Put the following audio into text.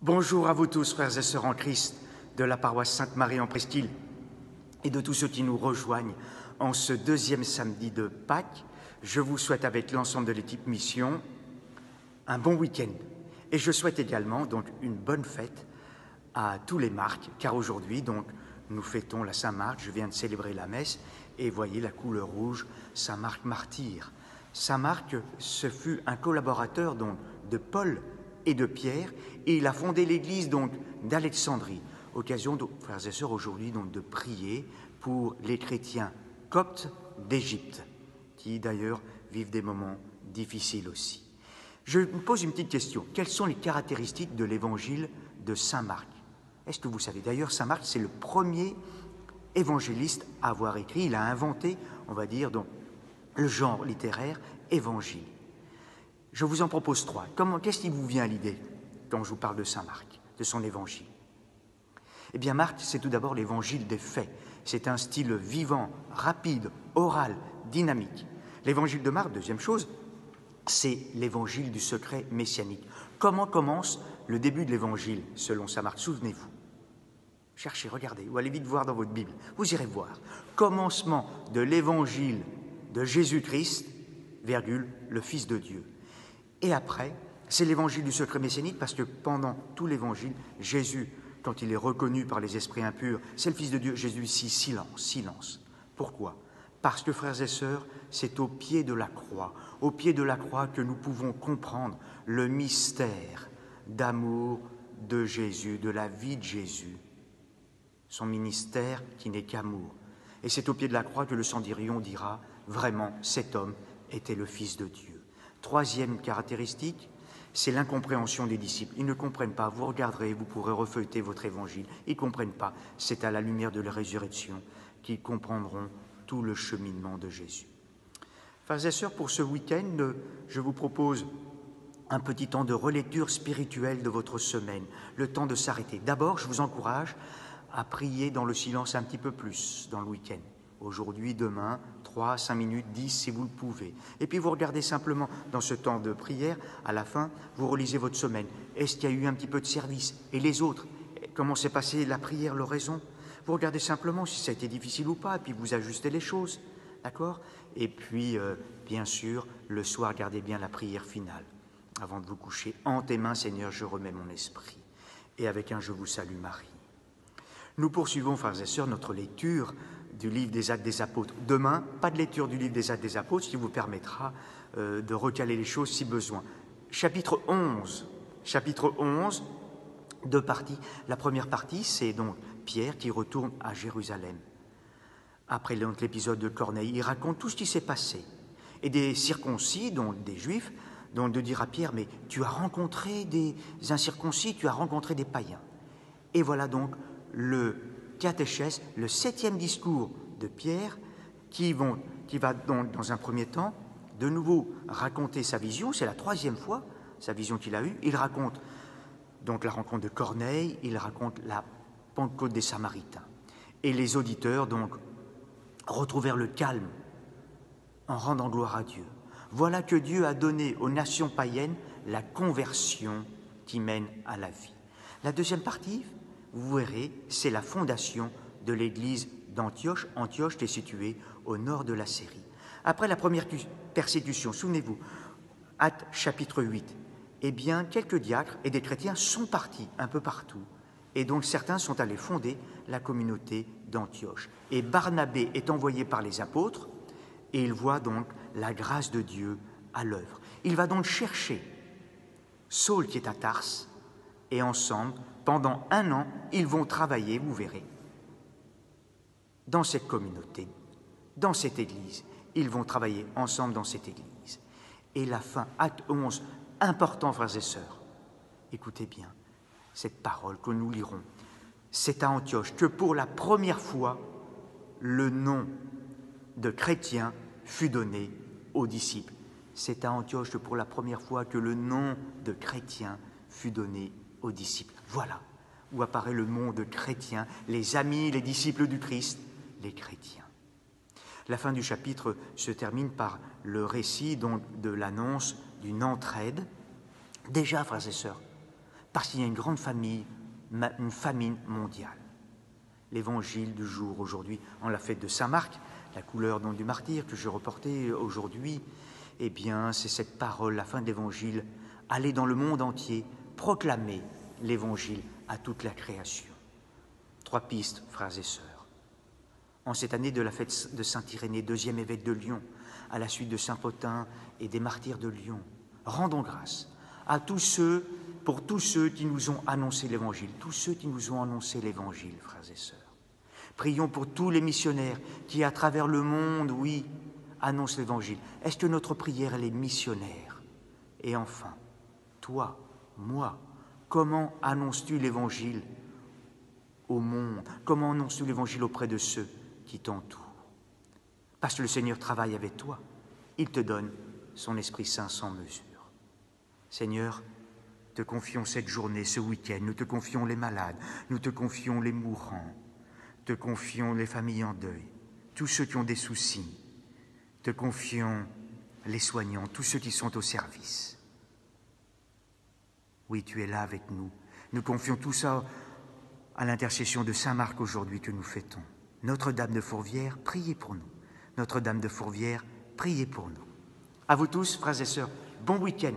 Bonjour à vous tous, frères et sœurs en Christ, de la paroisse Sainte-Marie en Presqu'île et de tous ceux qui nous rejoignent en ce deuxième samedi de Pâques. Je vous souhaite avec l'ensemble de l'équipe Mission un bon week-end. Et je souhaite également donc une bonne fête à tous les Marcs, car aujourd'hui donc nous fêtons la Saint-Marc. Je viens de célébrer la messe et voyez la couleur rouge, Saint-Marc martyr. Saint-Marc, ce fut un collaborateur donc de Paul et de Pierre, et il a fondé l'église donc d'Alexandrie. Occasion, frères et sœurs, aujourd'hui donc de prier pour les chrétiens coptes d'Égypte, qui d'ailleurs vivent des moments difficiles aussi. Je me pose une petite question. Quelles sont les caractéristiques de l'évangile de Saint Marc? Est-ce que vous savez? D'ailleurs, Saint Marc, c'est le premier évangéliste à avoir écrit. Il a inventé, on va dire, donc, le genre littéraire évangile. Je vous en propose trois. Qu'est-ce qui vous vient à l'idée quand je vous parle de Saint Marc, de son évangile? Eh bien, Marc, c'est tout d'abord l'évangile des faits. C'est un style vivant, rapide, oral, dynamique. L'évangile de Marc, deuxième chose, c'est l'évangile du secret messianique. Comment commence le début de l'évangile selon Saint Marc? Souvenez-vous. Cherchez, regardez, ou allez vite voir dans votre Bible. Vous irez voir. Commencement de l'évangile de Jésus-Christ, virgule, le Fils de Dieu. Et après, c'est l'évangile du secret messianique parce que pendant tout l'évangile, Jésus, quand il est reconnu par les esprits impurs, c'est le Fils de Dieu, Jésus ici, silence, silence. Pourquoi? Parce que, frères et sœurs, c'est au pied de la croix que nous pouvons comprendre le mystère d'amour de Jésus, de la vie de Jésus, son ministère qui n'est qu'amour. Et c'est au pied de la croix que le Cendrillon dira, vraiment, cet homme était le Fils de Dieu. Troisième caractéristique, c'est l'incompréhension des disciples. Ils ne comprennent pas. Vous regarderez, vous pourrez refeuilleter votre évangile. Ils ne comprennent pas. C'est à la lumière de la résurrection qu'ils comprendront tout le cheminement de Jésus. Frères et sœurs, pour ce week-end, je vous propose un petit temps de relecture spirituelle de votre semaine, le temps de s'arrêter. D'abord, je vous encourage à prier dans le silence un petit peu plus dans le week-end. Aujourd'hui, demain, 3, 5 minutes, 10 si vous le pouvez. Et puis vous regardez simplement dans ce temps de prière, à la fin, vous relisez votre semaine. Est-ce qu'il y a eu un petit peu de service? Et les autres? Comment s'est passée la prière, l'oraison? Vous regardez simplement si ça a été difficile ou pas, et puis vous ajustez les choses. D'accord? Et puis, bien sûr, le soir, gardez bien la prière finale. Avant de vous coucher, en tes mains, Seigneur, je remets mon esprit. Et avec un « Je vous salue Marie ». Nous poursuivons, frères et sœurs, notre lecture du livre des Actes des Apôtres. Demain, pas de lecture du livre des Actes des Apôtres, ce qui vous permettra de recaler les choses si besoin. Chapitre 11, deux parties. La première partie, c'est donc Pierre qui retourne à Jérusalem. Après l'épisode de Corneille, il raconte tout ce qui s'est passé. Et des circoncis, donc des Juifs, donc de dire à Pierre, mais tu as rencontré des incirconcis, tu as rencontré des païens. Et voilà donc le catéchèse, le 7e discours de Pierre, qui va donc, dans un premier temps, de nouveau raconter sa vision. C'est la 3e fois, sa vision qu'il a eue. Il raconte donc la rencontre de Corneille, il raconte la Pentecôte des Samaritains. Et les auditeurs, donc, retrouvèrent le calme en rendant gloire à Dieu. Voilà que Dieu a donné aux nations païennes la conversion qui mène à la vie. La deuxième partie, vous verrez, c'est la fondation de l'église d'Antioche. Antioche est située au nord de la Syrie. Après la première persécution, souvenez-vous, Actes chapitre 8, eh bien, quelques diacres et des chrétiens sont partis un peu partout. Et donc certains sont allés fonder la communauté d'Antioche. Et Barnabé est envoyé par les apôtres et il voit donc la grâce de Dieu à l'œuvre. Il va donc chercher Saul qui est à Tarse et ensemble, pendant 1 an, ils vont travailler, vous verrez, dans cette communauté, dans cette église. Ils vont travailler ensemble dans cette église. Et la fin, acte 11, important, frères et sœurs. Écoutez bien cette parole que nous lirons. C'est à Antioche que pour la première fois, le nom de chrétien fut donné aux disciples. C'est à Antioche que pour la première fois que le nom de chrétien fut donné aux disciples. Voilà où apparaît le mot de chrétien, les amis, les disciples du Christ, les chrétiens. La fin du chapitre se termine par le récit donc, de l'annonce d'une entraide. Déjà, frères et sœurs, parce qu'il y a une grande une famine mondiale. L'évangile du jour aujourd'hui, en la fête de Saint-Marc, la couleur donc du martyr que je reportais aujourd'hui, eh bien, c'est cette parole, la fin de l'évangile, aller dans le monde entier, proclamer l'évangile à toute la création. 3 pistes, frères et sœurs. En cette année de la fête de Saint-Irénée, 2e évêque de Lyon, à la suite de Saint-Potin et des martyrs de Lyon, rendons grâce à pour tous ceux qui nous ont annoncé l'évangile, tous ceux qui nous ont annoncé l'évangile, frères et sœurs. Prions pour tous les missionnaires qui, à travers le monde, oui, annoncent l'évangile. Est-ce que notre prière, elle est missionnaire? Et enfin, toi, moi, comment annonces-tu l'évangile au monde? Comment annonces-tu l'évangile auprès de ceux qui t'entourent? Parce que le Seigneur travaille avec toi. Il te donne son Esprit Saint sans mesure. Seigneur, te confions cette journée, ce week-end. Nous te confions les malades, nous te confions les mourants, te confions les familles en deuil, tous ceux qui ont des soucis. Te confions les soignants, tous ceux qui sont au service. Oui, tu es là avec nous. Nous confions tout ça à l'intercession de Saint Marc aujourd'hui que nous fêtons. Notre-Dame de Fourvière, priez pour nous. Notre-Dame de Fourvière, priez pour nous. À vous tous, frères et sœurs, bon week-end.